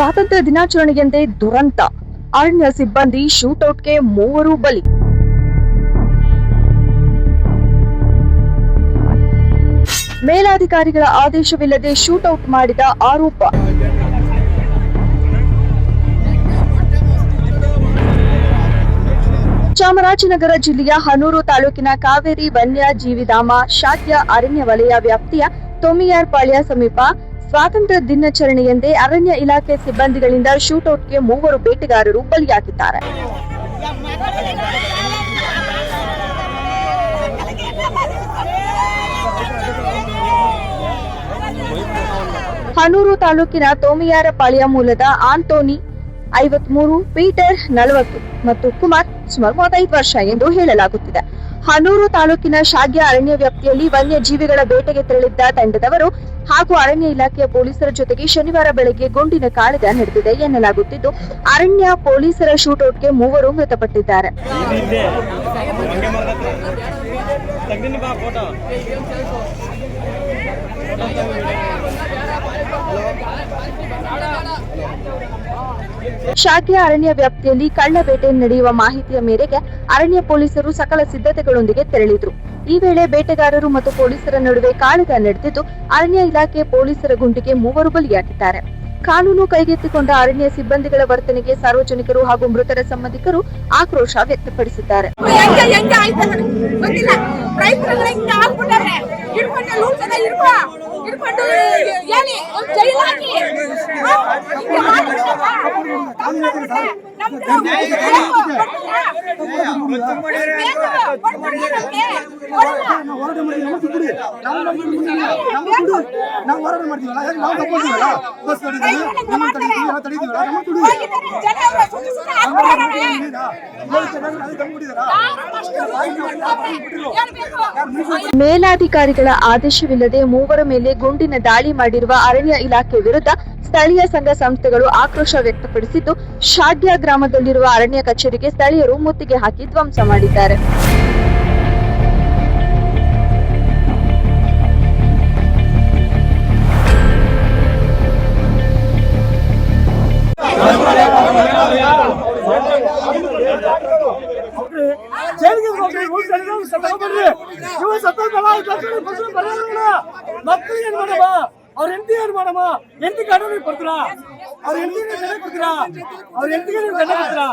ಸ್ವಾತಂತ್ರ್ಯ ದಿನಾಚರಣೆಯಂದೇ ದುರಂತ, ಅರಣ್ಯ ಸಿಬ್ಬಂದಿ ಶೂಟೌಟ್ಗೆ 3 ಬಲಿ. ಮೇಲಾಧಿಕಾರಿಗಳ ಆದೇಶವಿಲ್ಲದೆ ಶೂಟೌಟ್ ಮಾಡಿದ ಆರೋಪ. ಚಾಮರಾಜನಗರ ಜಿಲ್ಲೆಯ ಹನೂರು ತಾಲೂಕಿನ ಕಾವೇರಿ ವನ್ಯಜೀವಿಧಾಮ ಶಾಖೆಯ ಅರಣ್ಯ ವಲಯ ವ್ಯಾಪ್ತಿಯ ತೊಮ್ಮಿಯಾರ್ಪಾಳ್ಯ ಸಮೀಪ ಸ್ವಾತಂತ್ರ್ಯ ದಿನಾಚರಣೆಯಂದೇ ಅರಣ್ಯ ಇಲಾಖೆ ಸಿಬ್ಬಂದಿಗಳಿಂದ ಶೂಟೌಟ್ಗೆ 3 ಬೇಟೆಗಾರರು ಬಲಿಯಾಗಿದ್ದಾರೆ. ಹನೂರು ತಾಲೂಕಿನ ತೊಮ್ಮಿಯಾರಪಾಳ್ಯ ಮೂಲದ ಆಂಟೋನಿ 53, ಪೀಟರ್ 40 ಮತ್ತು ಕುಮಾರ್ ಸುಮಾರು 35 ವರ್ಷ ಎಂದು ಹೇಳಲಾಗುತ್ತಿದೆ. ಹನೂರು ತಾಲೂಕಿನ ಶಾಗ್ಯ ಅರಣ್ಯ ವ್ಯಾಪ್ತಿಯಲ್ಲಿ ವನ್ಯಜೀವಿಗಳ ಬೇಟೆಗೆ ತೆರಳಿದ್ದ ತಂಡದವರು ಹಾಗೂ ಅರಣ್ಯ ಇಲಾಖೆಯ ಪೊಲೀಸರ ಜೊತೆಗೆ ಶನಿವಾರ ಬೆಳಗ್ಗೆ ಗುಂಡಿನ ಕಾಳಗ ನಡೆದಿದೆ ಎನ್ನಲಾಗುತ್ತಿದ್ದು, ಅರಣ್ಯ ಪೊಲೀಸರ ಶೂಟೌಟ್ಗೆ 3 ಮೃತಪಟ್ಟಿದ್ದಾರೆ. ಶಾಖೆಯ ಅರಣ್ಯ ವ್ಯಾಪ್ತಿಯಲ್ಲಿ ಕಳ್ಳ ಬೇಟೆ ನಡೆಯುವ ಮಾಹಿತಿಯ ಮೇರೆಗೆ ಅರಣ್ಯ ಪೊಲೀಸರು ಸಕಲ ಸಿದ್ಧತೆಗಳೊಂದಿಗೆ ತೆರಳಿದ್ರು. ಈ ವೇಳೆ ಬೇಟೆಗಾರರು ಮತ್ತು ಪೊಲೀಸರ ನಡುವೆ ಕಾಳಗ ನಡೆದಿದ್ದು, ಅರಣ್ಯ ಇಲಾಖೆ ಪೊಲೀಸರ ಗುಂಡಿಗೆ 3 ಬಲಿಯಾಗಿದ್ದಾರೆ. ಕಾನೂನು ಕೈಗೆತ್ತಿಕೊಂಡ ಅರಣ್ಯ ಸಿಬ್ಬಂದಿಗಳ ವರ್ತನೆಗೆ ಸಾರ್ವಜನಿಕರು ಹಾಗೂ ಮೃತರ ಸಂಬಂಧಿಕರು ಆಕ್ರೋಶ ವ್ಯಕ್ತಪಡಿಸಿದ್ದಾರೆ. ಮೇಲಾಧಿಕಾರಿಗಳ ಆದೇಶವಿಲ್ಲದೆ 3 ಮೇಲೆ ಗುಂಡಿನ ದಾಳಿ ಮಾಡಿರುವ ಅರಣ್ಯ ಇಲಾಖೆ ವಿರುದ್ಧ ಸ್ಥಳೀಯ ಸಂಘ ಸಂಸ್ಥೆಗಳು ಆಕ್ರೋಶ ವ್ಯಕ್ತಪಡಿಸಿದ್ದು, ಶಾಡ್ಯ ಗ್ರಾಮದಲ್ಲಿರುವ ಅರಣ್ಯ ಕಚೇರಿಗೆ ಸ್ಥಳೀಯರು ಮುತ್ತಿಗೆ ಹಾಕಿ ಧ್ವಂಸ ಮಾಡಿದ್ದಾರೆ. ಅವ್ರ ಹೆಂಡತಿ ಏನ್ ಮಾಡಮ್ಮ, ಹೆಂಡತಿ ಗಂಡ ಕೊಡ್ತೀರಾ? ಅವ್ರ ಹೆಂಡತಿ ಕೊಡ್ತೀರಾ? ಅವ್ರ ಹೆಂಡತಿಗೆ ನೀವು ಗಂಡ ಕೊಡ್ತೀರಾ?